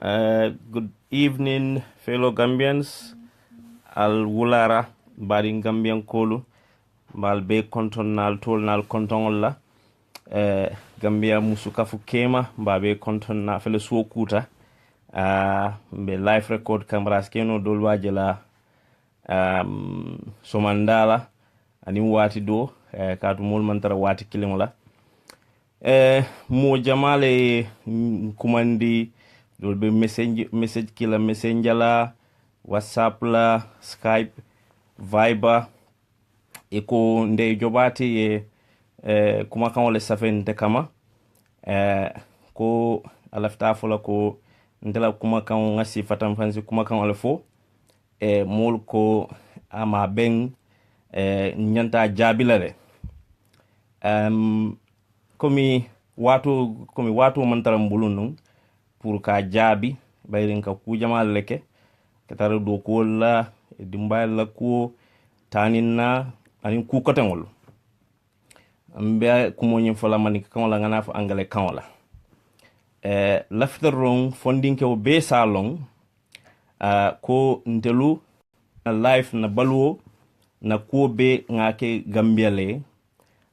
Good evening, fellow Gambians. Al wulara bari Gambian kolu bal be konton nal tol nal konton la Gambia musukafu kema ba be konton na fele suo kuta be live record cameras keno dol wajela somandala ani wati do katu mol mantara wati kilingola mo jamale kumandi dol be message kila messenger la WhatsApp la Skype Viber eko nde jobati ye kuma kan wala safen te kama ko alafta fola ko ndela kuma kan ngasi fatam fansi kuma kan wala fo mol ko ama ben nyanta jabilale komi watu mantara mbulunu pour ka jabi bayrin ka ku jamal leke katara do ko la dimbal la ko taninna anin ku kotangol mbe kumo nyim fola mani kan la ngana fa angale kan la lafter rong funding ke o be salon ko ndelu na life na baluo na ko be ngake Gambia le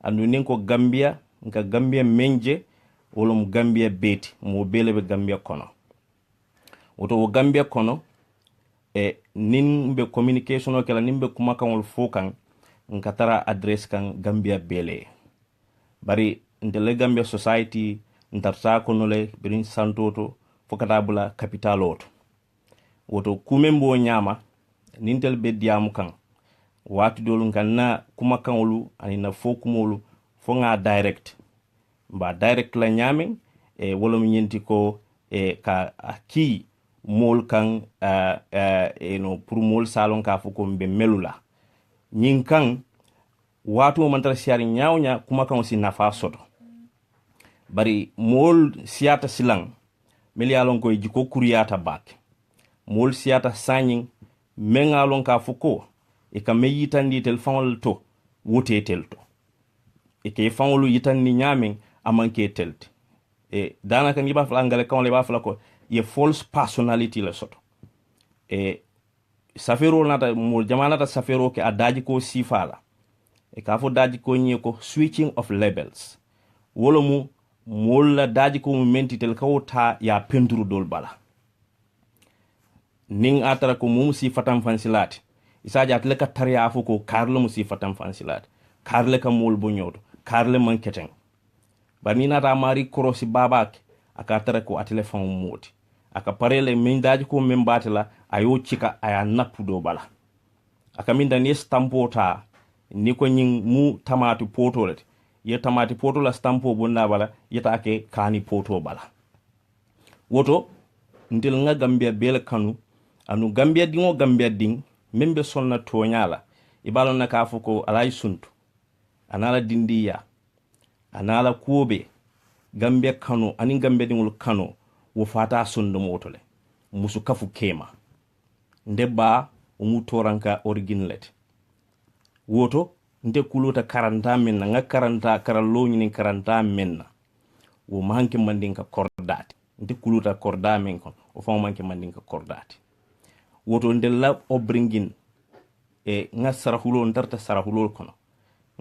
andu nin ko Gambia nka Gambia menje wolum Gambia beti mo bele be Gambia kono woto wo Gambia kono nin be communication o kala nin be kuma kan wol fokan nka tara address kan Gambia bele bari ndele Gambia society ntarta kono le birin santoto fokata bula capital oto woto kumembo nyama nintel be diamu kan watu dolu kan na kuma kan wolu ani na fokumolu fo nga direct ba direct la nyamen wolum nyenti ko ka ki mol kan no pour mol salon ka foko mbe melula nyin kan watu mantara siari nyawnya kuma kan si nafa soto bari mol siata silang melialon ko jiko kuriyata bak mol siata sanyin mengalon ka foko e ka meyitandi tel fawol to wote telto e ke fawolu yitandi nyamen amanke telte danaka ni ba fala ngale kan le ba fala ko ye false personality la soto safero nata mo jamana ta safero ke adaji ko sifala ka fo daji ko nyi ko switching of labels wolo mu molla daji ko mu mentitel kawta ya penduru dol bala ning atara ko mum sifatam fansilati isaji atle ka tariya fo ko karlo mu sifatam fansilati karle ka mol bo nyodo karle manketen bani nata mari korosi babak aka tara ko atle fam moti aka parele min daji ko min batela ayo cika aya nappu do bala aka min dan stampota ni ko nyin mu tamati potolet ye tamati potola stampo bonna bala yeta ake kani poto bala woto ndil nga Gambia bele kanu anu Gambia dingo Gambia ding membe sonna tonyala ibalon na ka fuko alay suntu anala dindiya anala kuobe Gambia kanu ani Gambia dingul kanu wo fata sondo motole musu kafu kema ndeba umutoranka originality woto nde kulota karanta men nga karanta karallo ni karanta men wo manke mandinka kordati nde kulota korda men kon o fa manke mandinka kordati woto nde la obringin nga sarahulo ndarta sarahulo kono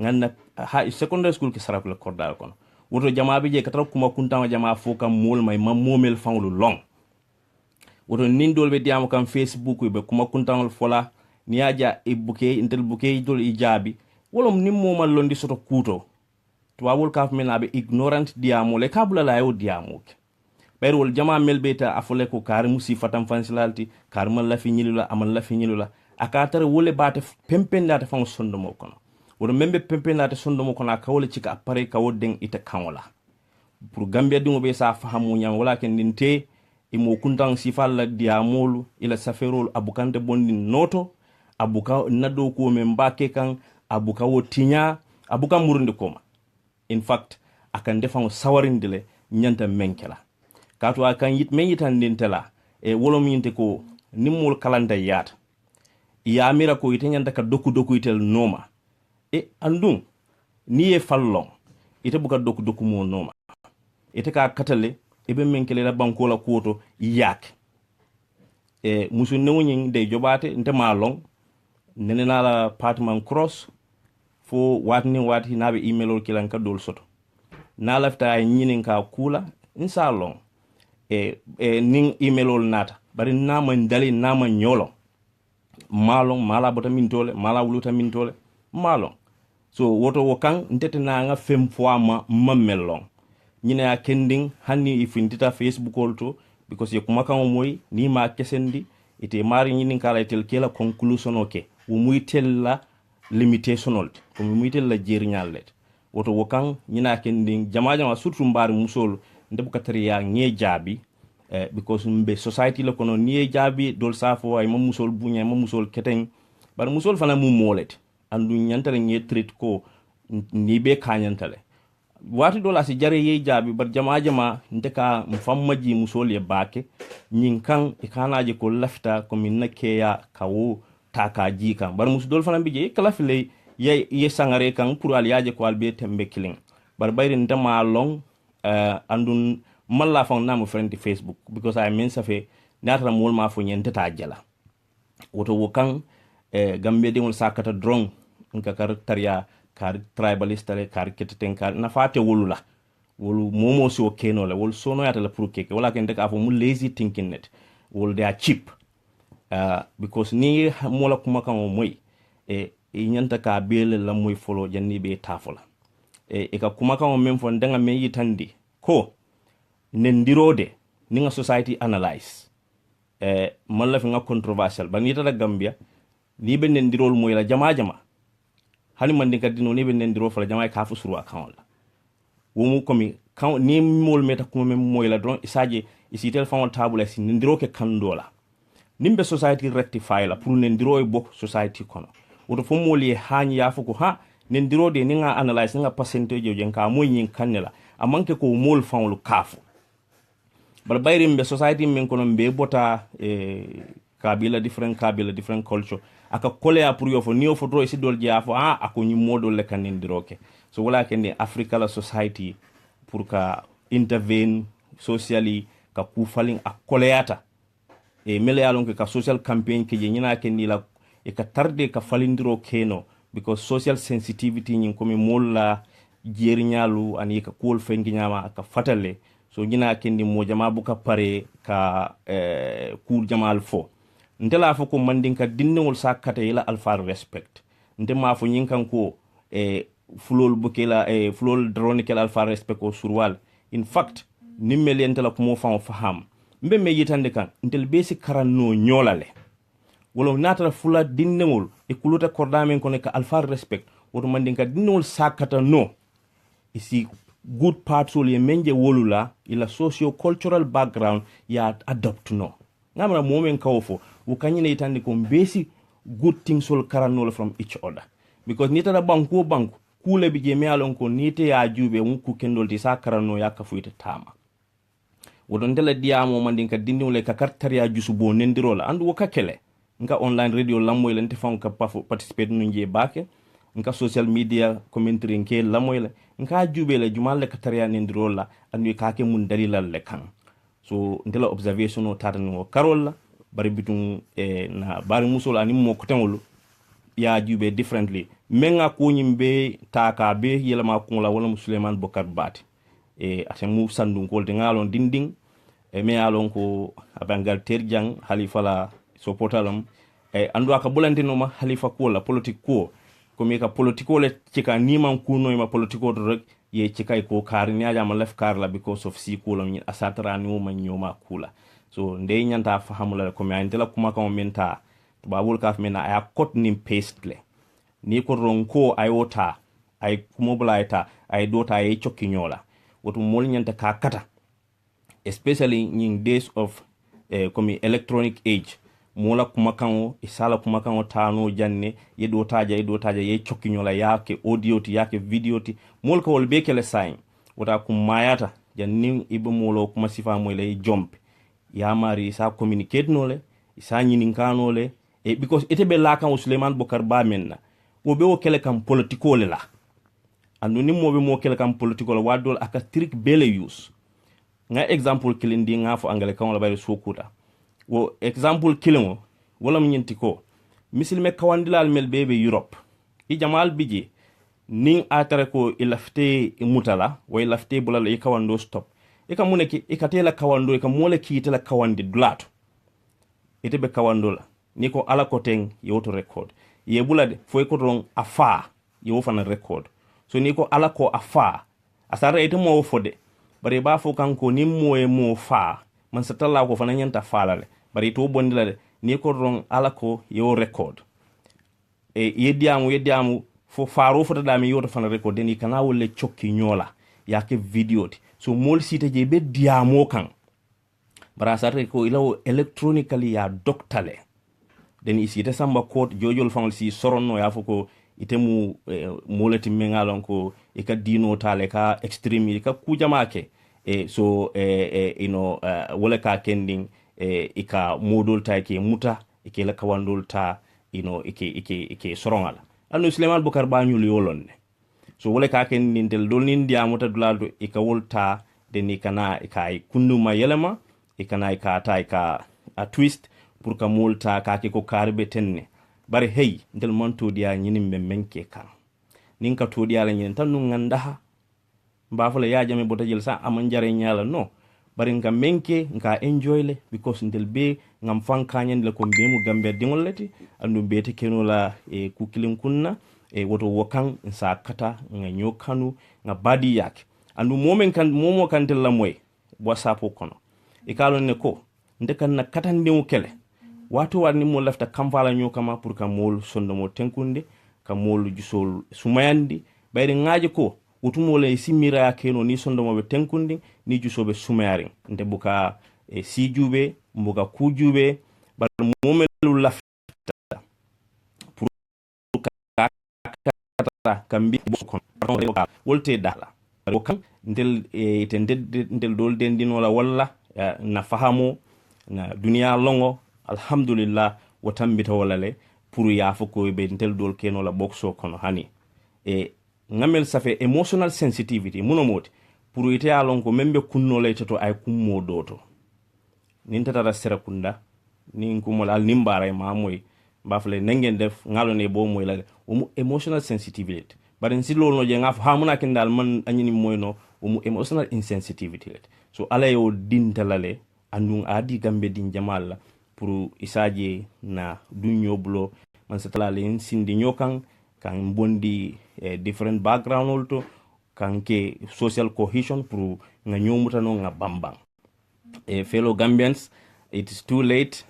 nganna ha secondary school ke sarahulo korda kono woto jamaabe je katara kuma kunta jamaa foka mol may mamomel fanglu long woto nindol be diam kam Facebook be kuma kunta fola niaja ibuke intel buke dol ijabi wolom nimmo mal londi soto kuto to wawol kaf menabe ignorant diamo le kabula la yo diamo ber wol jama melbeta afole ko kar musi fatam fansilalti kar mal la fi nyilula amal la fi nyilula akatare wole bate pempendata fam sondo mo kono wodo membe pempendata sondo mo kono akawole cika apare kawoden ita kanwala pour Gambia dingo be sa fahamu nyam wala ken dinte imo kuntan sifal la diamolu ila saferol abukante bondi noto abuka nado ko membake kan abuka wotinya abuka murundi koma in fact akan defan sawarindile nyanta menkela kato akan yit menyitan dintela wolom yinte ko nimul kalanda yata ya mira ko yitenya ka doku itel noma andum ni e fallon ite buka doku mo noma ite ka katale ebe men kele la banko la koto yak musu newñing de jobate nte malong nene la partman cross fo watni nabe emailol kilan ka dol soto na lafta ay nyinin ka kula inshallah ning emailol nata bari nama ndali nama nyolo malong mala bota min tole mala wuluta min tole malong so woto wokan ntete na nga fem fois ma mellong nyine ya kending hanni ifindita facebook olto because ye kuma kan moy ni ma kesendi ite mari nyinin kala tel kela conclusion okay wo muy tel la limitation olt ko muy tel la jerñallet woto wokan nyina kending jama surtout mbari musol ndebu katari ya nge jabi because mbe society la kono ni jabi dol safo ay musol bunya musol keten bar musol fana mu molet andu nyantale nge treat ko ni be kanyantale wati dola si jare ye jabi bar jama ndeka mfammaji musol ye bake nyin kan ikanaje ko lafta ko min nakeya kawo taka jika bar musol fana bije kala file ye sangare kan pour aliaje ko albe tembe killing bar bayri ndama long andun malla fon namu friend facebook because I mean safe natra mol ma fo nyente ta jala woto wokan gambe de mol sakata drone nka kar tariya kar tribalist tale kar keteten kar na fate wolula wolu momo so keno la wol sono yata la pour keke wala ken de ka fo mu lazy thinking net wol they are cheap because ni mola kuma kan o moy nyanta ka bele la moy folo janni be tafola ka kuma kan o mem fo ndanga me yitandi ko nendirode ninga society analyze malla fi nga controversial ba ni tata Gambia ni be nendirol moy la jama hani man dinka dino ni be nendiro fa la jama ka fu suru account la wo mu komi kan ni mol meta kuma mem moy la don isaje isitel fa on table si nendiro ke kandola nimbe society rectify la pour nendiro e bok society kono woto fo moli hani ya fu ko ha nendiro de ninga analyze nga percentage je nka moy nyin kanela amanke ko mol fa on lu kafu bal bayri mbe society men kono mbe bota kabila different culture aka kole a pour yo fo ni o fo isi dol jia fo ako nyi modol le kanendiroke so wala kende africa la society pour ka intervene socially ka kufalin a koleata mele yalon ka social campaign ke nyina kendi la ka tarde ka falindiro keno because social sensitivity nyin komi molla jernyalu ani ka kol fengi nyama ka fatale so nyina kendi mo jama buka pare ka kur jamal fo ndela fo ko mandinka dinnewol sakate ila alfa respect ndema fo nyinkan ko fulol bukela fulol drone kel alfa respect ko surwal in fact nimmel entela ko mo faham mbe me yitande kan ntel besi karanno nyolale wolo natala fula dinnewol kuluta kordamen ko ne ka alfa respect woto mandinka dinnewol sakata no isi good parts ye menje wolula ila socio cultural background ya adopt no ngamra momen kawfo wukanyine itandi ko besi good things will karanol from each other because nita banku kule bije me alon ko nite ya jube wonku kendol ti sa karano yakka fuita tama wodon dela diamo mandinka dindi wala ka kartar ya jusu bo nendirola andu wakakele nka online radio lamoy lente fon ka participate no nje bake nka social media commentary nke lamoy la nka jube la jumal le katariya nendirola andu ka ke mun dalilal le kan so ndela observation o tarano karola bari bitum na bari musol ani mo ko tangol ya jube differently menga ko nyimbe taka be yelama ko la wala Suleiman Bokar Bati ate mu sandun ko de ngalon dinding me alon ko abangal terjang halifa la sopotalam andu aka bulantino ma halifa ko la politique ko mi ka politiko le cika ni man kuno ma politiko do rek ye cika ko kar nyaaja ma lef kar la because of si ko lam asatra ni mo man nyoma kula so ndey nyanta fahamula ko mi antela kuma ko menta to babul kaf mena ay kot nim paste ni ko ronko ayota ay kumoblaita ay dota ay chokkinyola woto mol nyanta ka kata especially in days of komi electronic age mola kuma kango isala kuma kango tano janne yedo taja ye chokkinyola yake audio ti yake video ti mol ko wol bekele sign wota kumayata janni ibe molo kuma sifa moyle jump ya mari sa communicate nole isa nyinin kanole because ite be la kan Suleiman Bokar Ba menna wo be wo kele kam politiko le la andu ni mo be mo kele kam politiko la wadol aka trick bele use nga example killing di nga fo angale kan wala bari sokuta wo example killing wala mnyinti ko misilme kawandilal mel bebe Europe i jamal biji ning atare ko ilafte mutala wa ilafte bulal i kawando stop e ka muneki e ka tela kawando e ka mole ki tela kawandi dulato ite be kawando la ni ko ala ko ten yoto record ye bulade fo ko ron afa yo fana record so ni ko ala ko afa asara ite mo fode bari ba fo kanko ni mo fa man satalla ko fana nyanta falale bari to bondila de ni ko ron ala ko yo record e yediamu fo faro fo da mi yoto fana record ni kana wolle chokki nyola yake video ti so mol site je be diamo kan bara sare ko ilawo electronically ya doctale den isi te samba court jojol fangol si soronno ya fo ko itemu molati mengalon ko e ka dino tale ka extreme ka kujamake so wala ka kending ika modol ta ke muta ike la kawandol ta ike sorongala anu Suleiman Bokar Banyul yolonne so wala ka kending del dol nin diamuta dulado ika wolta den ikana ikai kunduma yelema ikana ikata ika a twist pour ka molta ka ke ko karbe tenne bare hey ndel man to dia nyini memmenke kan nin ka to dia la nyin tan nu nganda ba fala ya jame bota jël sa am njare nyala no bare nga menke nga enjoy le because ndel be ngam fankanyen le ko mbemu gambe dingol leti andu bete kenola e kukilin kunna e woto wokan sa kata nga nyokanu nga badi yak andu momo kan tel la moy whatsapp kono e kalon ne ko ndekan na katande kele wato warni mo lafta kamfala nyokama pour ka mol sondomo tenkunde ka mol jusol sumayandi bayre ngaaje ko utumole simira ya keno ni sondomo be tenkundi ni jusobe sumayari nde buka sijube mbuka kujube bar momelu lafta pour ka kambi bokon wolte dala kan ndel ndel dol dendino la walla na fahamo na dunia longo alhamdulillah watambita walale pour ya foko be ntel dol keno la boxo kono hani ngamel safe emotional sensitivity munomoti pour ite alon ko membe kunno lay to ay kummo doto nin tata sera kunda nin kumol al nimbara ma moy bafle nengen def ngalone bo moy la emotional sensitivity barin silo no je ngaf hamuna kindal man anyini moyno emotional insensitivity so ala yo dintalale andun adi gambe din jamal pour isaje na dunyo bulo man setala sindi nyokan kan bondi different background also kan ke social cohesion pour nga nyomuta no nga bambang fellow Gambians, it is too late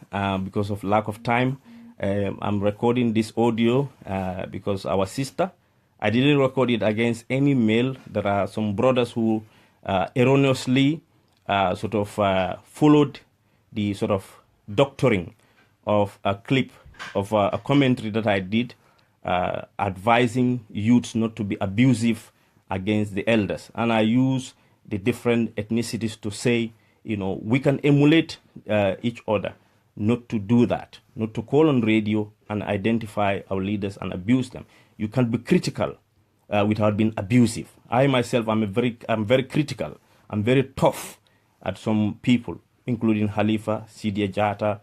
because of lack of time. I'm recording this audio because our sister, I didn't record it against any male. There are some brothers who erroneously followed the sort of doctoring of a clip of a commentary that I did advising youths not to be abusive against the elders. And I use the different ethnicities to say, we can emulate each other, not to do that, not to call on radio and identify our leaders and abuse them. You can be critical without being abusive. I myself, I'm very critical. I'm very tough at some people, including Khalifa, Sidia Jata.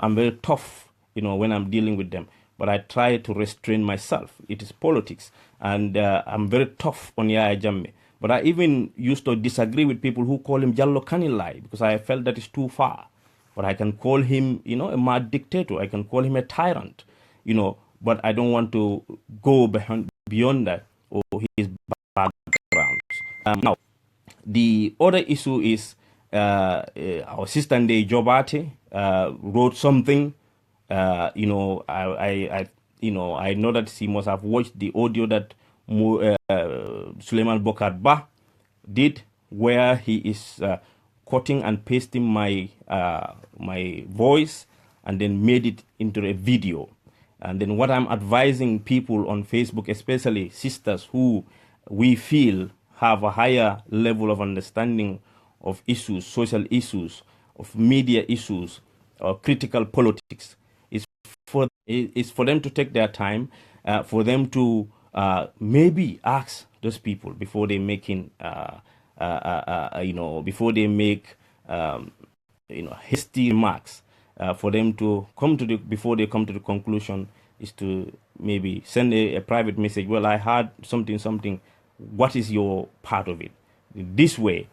I'm very tough, when I'm dealing with them. But I try to restrain myself. It is politics. And I'm very tough on Yaya Jammeh. But I even used to disagree with people who call him Jallo Kanilai because I felt that is too far. But I can call him, a mad dictator. I can call him a tyrant, but I don't want to go beyond that or his background. Now, the other issue is our sister Ndeye Jobate wrote something. I know that she must have watched the audio that Suleiman Bokar Bah did, where he is cutting and pasting my voice and then made it into a video. And then what I'm advising people on Facebook, especially sisters who we feel have a higher level of understanding of issues, social issues, of media issues, or critical politics, is for them to take their time, for them to maybe ask those people before they making before they make hasty remarks, for them to come to before they come to the conclusion, is to maybe send a private message. Well, I heard something. What is your part of it? This way,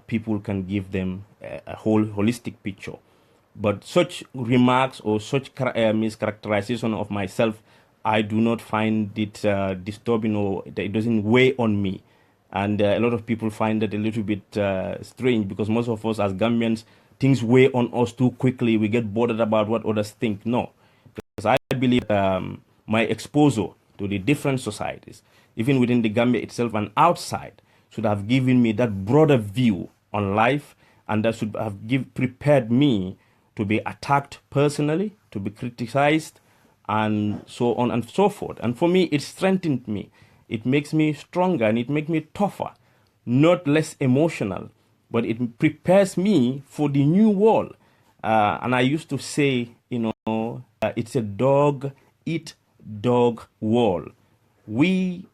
people can give them a whole holistic picture. But such remarks or such mischaracterization of myself, I do not find it disturbing, or it doesn't weigh on me. And a lot of people find that a little bit strange, because most of us as Gambians, things weigh on us too quickly. We get bothered about what others think. No, because I believe my exposure to the different societies, even within the Gambia itself and outside, should have given me that broader view on life, and that should have prepared me to be attacked personally, to be criticized, and so on and so forth. And for me, it strengthened me. It makes me stronger, and it makes me tougher, not less emotional, but it prepares me for the new world. And I used to say, it's a dog eat dog world. We,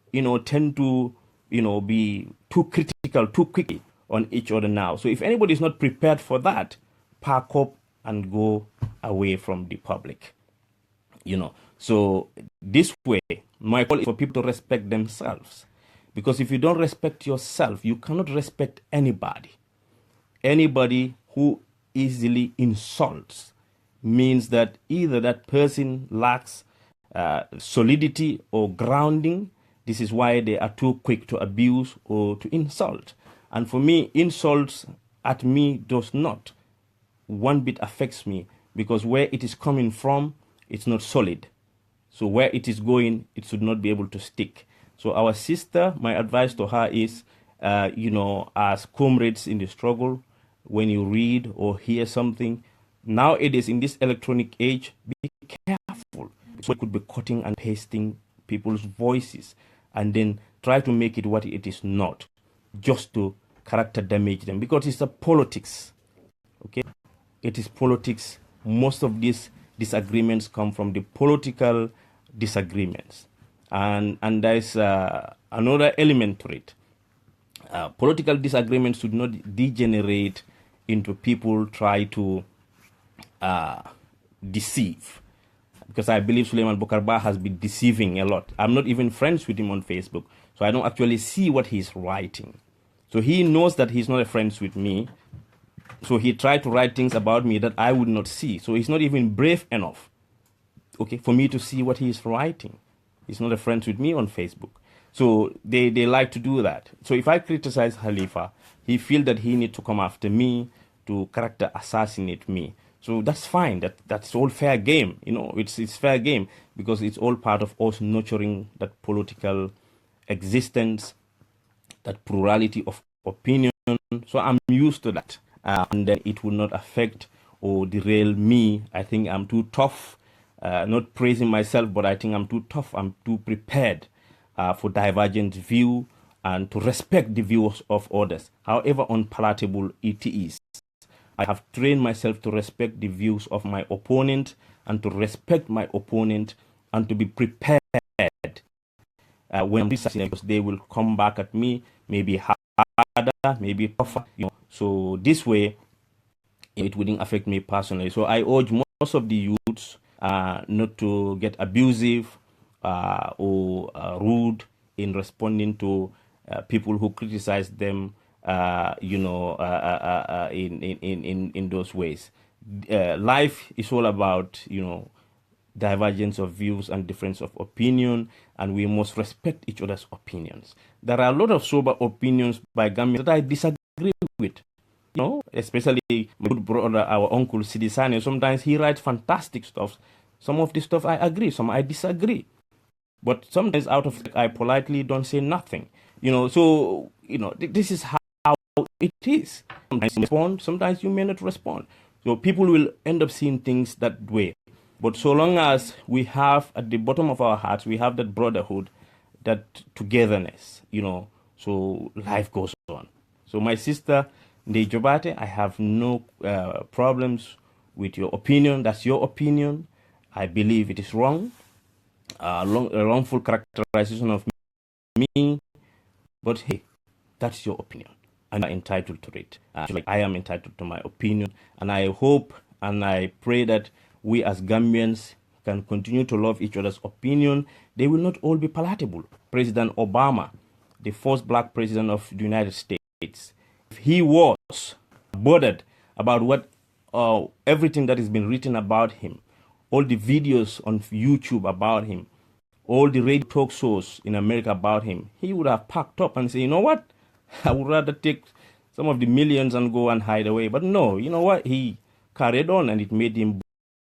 tend to, be too critical, too quickly on each other now. So if anybody is not prepared for that, pack up and go away from the public. So this way, my call is for people to respect themselves. Because if you don't respect yourself, you cannot respect anybody. Anybody who easily insults means that either that person lacks solidity or grounding. This is why they are too quick to abuse or to insult. And for me, insults at me does not one bit affects me, because where it is coming from, it's not solid. So where it is going, it should not be able to stick. So our sister, my advice to her is, as comrades in the struggle, when you read or hear something, nowadays in this electronic age, be careful. So it could be cutting and pasting people's voices and then try to make it what it is not, just to character damage them, because it's a politics. Okay, it is politics. Most of these disagreements come from the political disagreements, and there's another element to it. Political disagreements should not degenerate into people try to deceive, because I believe Suleiman Bokarba has been deceiving a lot. I'm not even friends with him on Facebook, so I don't actually see what he's writing. So he knows that he's not a friend with me, so he tried to write things about me that I would not see. So he's not even brave enough, okay, for me to see what he is writing. He's not a friend with me on Facebook. So they like to do that. So if I criticize Khalifa, he feels that he needs to come after me to character assassinate me. So that's fine. That's all fair game. It's fair game, because it's all part of us nurturing that political existence, that plurality of opinion. So I'm used to that. And then it will not affect or derail me. I think I'm too tough, not praising myself, but I think I'm too tough. I'm too prepared for divergent view and to respect the views of others, however unpalatable it is. I have trained myself to respect the views of my opponent and to respect my opponent and to be prepared when they will come back at me, maybe harder, maybe tougher. So this way, it wouldn't affect me personally. So I urge most of the youths not to get abusive or rude in responding to people who criticize them, in those ways. Life is all about, divergence of views and difference of opinion, and we must respect each other's opinions. There are a lot of sober opinions by Gambians that I disagree with. Especially my good brother, our uncle Sidisane. Sometimes he writes fantastic stuff. Some of the stuff I agree, some I disagree. But sometimes out of I politely don't say nothing. So this is how it is. Sometimes you respond, sometimes you may not respond. So people will end up seeing things that way. But so long as we have at the bottom of our hearts, we have that brotherhood, that togetherness, so life goes on. So my sister, Ndejobate, I have no problems with your opinion. That's your opinion. I believe it is wrong. A wrongful characterization of me. But hey, that's your opinion. and are entitled to it. Like I am entitled to my opinion, and I hope and I pray that we as Gambians can continue to love each other's opinion. They will not all be palatable. President Obama, the first black president of the United States, if he was bothered about what everything that has been written about him, all the videos on YouTube about him, all the radio talk shows in America about him, he would have packed up and said, you know what, I would rather take some of the millions and go and hide away. But no, you know what, he carried on, and it made him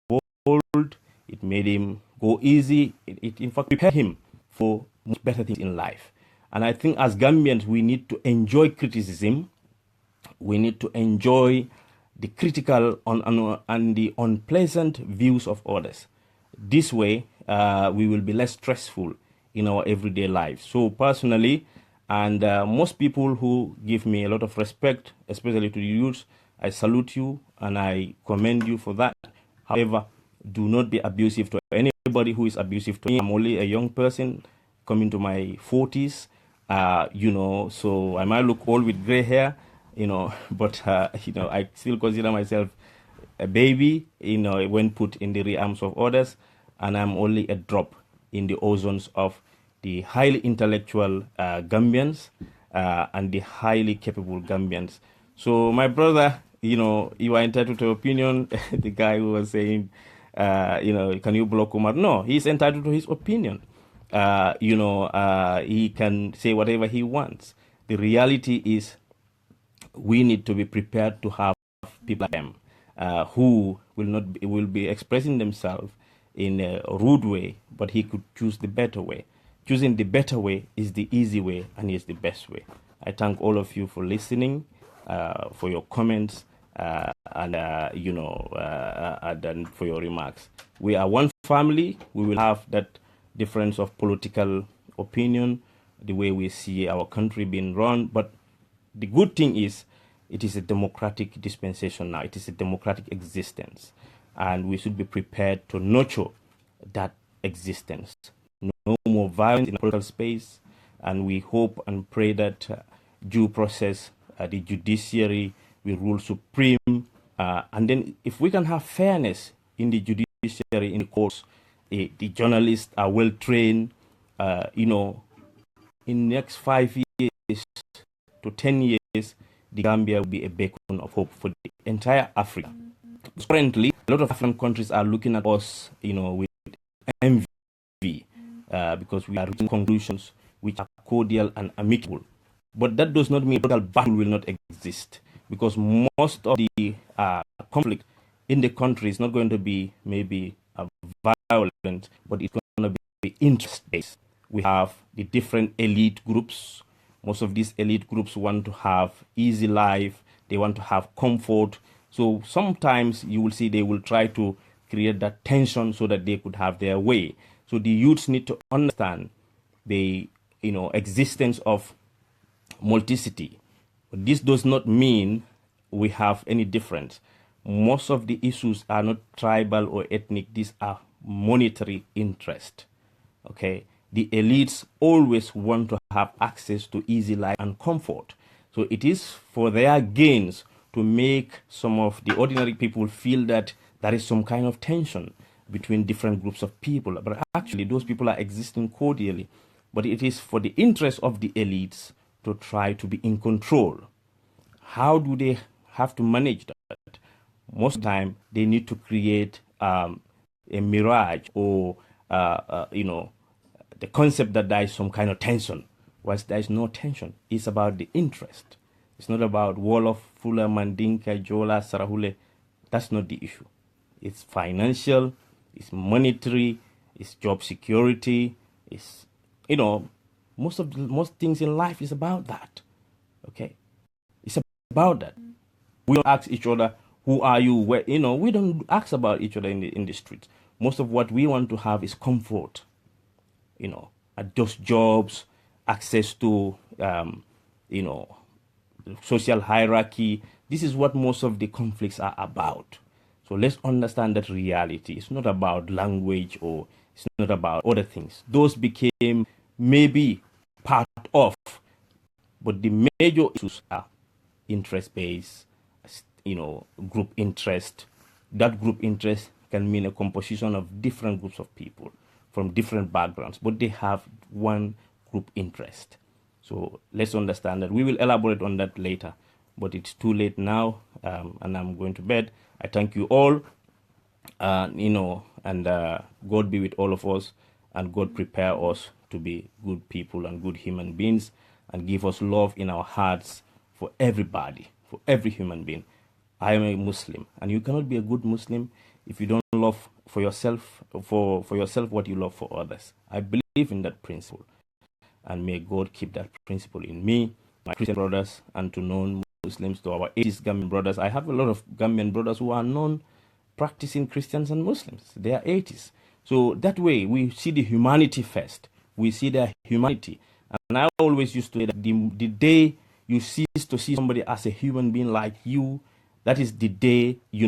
bold, it made him go easy, it in fact prepared him for much better things in life. And I think as Gambians, we need to enjoy criticism. We need to enjoy the critical and the unpleasant views of others. This way, we will be less stressful in our everyday lives. So personally, and most people who give me a lot of respect, especially to the youth, I salute you and I commend you for that. However, do not be abusive to anybody who is abusive to me. I'm only a young person coming to my 40s, so I might look old with gray hair, but, I still consider myself a baby, when put in the arms of others, and I'm only a drop in the oceans of the highly intellectual Gambians and the highly capable Gambians. So my brother, you are entitled to opinion. The guy who was saying, can you block Umar? No, he's entitled to his opinion. He can say whatever he wants. The reality is we need to be prepared to have people like them who will be expressing themselves in a rude way, but he could choose the better way. Choosing the better way is the easy way and is the best way. I thank all of you for listening, for your comments, and for your remarks. We are one family. We will have that difference of political opinion, the way we see our country being run. But the good thing is, it is a democratic dispensation now. It is a democratic existence. And we should be prepared to nurture that existence. No more violence in the political space. And we hope and pray that due process, the judiciary will rule supreme. And then if we can have fairness in the judiciary, in the courts, the journalists are well trained, in the next 5 years to 10 years, the Gambia will be a beacon of hope for the entire Africa. Currently, a lot of African countries are looking at us, with envy, because we are reaching conclusions which are cordial and amicable. But that does not mean total battle will not exist, because most of the conflict in the country is not going to be maybe violent, but it's going to be interest-based. We have the different elite groups. Most of these elite groups want to have easy life. They want to have comfort. So sometimes you will see they will try to create that tension so that they could have their way. So the youths need to understand the existence of multiplicity. But this does not mean we have any difference. Most of the issues are not tribal or ethnic. These are monetary interest. Okay, the elites always want to have access to easy life and comfort. So it is for their gains to make some of the ordinary people feel that there is some kind of tension between different groups of people. But actually, those people are existing cordially. But it is for the interest of the elites to try to be in control. How do they have to manage that? Most of the time, they need to create a mirage or, the concept that there is some kind of tension. Whilst there is no tension, it's about the interest. It's not about Wolof, Fula, Mandinka, Jola, Sarahule. That's not the issue. It's financial, it's monetary, it's job security, it's, most things in life is about that. Okay? It's about that. We don't ask each other, who are you? Where, we don't ask about each other in the streets. Most of what we want to have is comfort. Just jobs, access to, social hierarchy. This is what most of the conflicts are about. So let's understand that reality. It's not about language or it's not about other things. Those became maybe part of, but the major issues are interest-based, group interest. That group interest can mean a composition of different groups of people from different backgrounds, but they have one group interest. So let's understand that. We will elaborate on that later, but it's too late now, and I'm going to bed. I thank you all, and God be with all of us, and God prepare us to be good people and good human beings, and give us love in our hearts for everybody, for every human being. I am a Muslim, and you cannot be a good Muslim if you don't love for yourself, for yourself what you love for others. I believe in that principle, and may God keep that principle in me, my Christian brothers, and to non-Muslims, to our atheist Gambian brothers. I have a lot of Gambian brothers who are non-practicing Christians and Muslims. They are atheists. So that way, we see the humanity first. We see their humanity. And I always used to say that the day you cease to see somebody as a human being like you, that is the day, you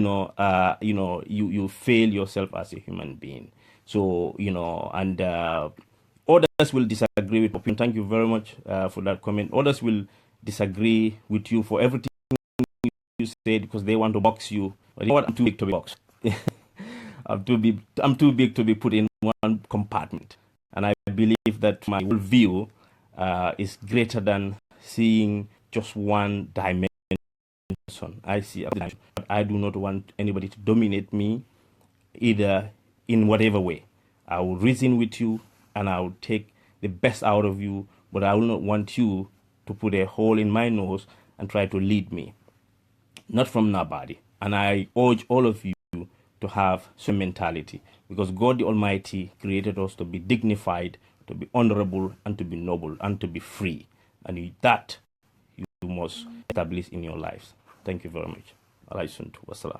fail yourself as a human being. So, and others will disagree with opinion. Thank you very much for that comment. Others will disagree with you for everything you said because they want to box you. But you know what? I'm too big to be boxed. I'm too big to be put in one compartment. And I believe that my view is greater than seeing just one dimension. I see, but I do not want anybody to dominate me, either in whatever way. I will reason with you and I will take the best out of you, but I will not want you to put a hole in my nose and try to lead me. Not from nobody. And I urge all of you to have some mentality, because God the Almighty created us to be dignified, to be honorable, and to be noble, and to be free. And that you must establish in your lives. Thank you very much. Wassalam.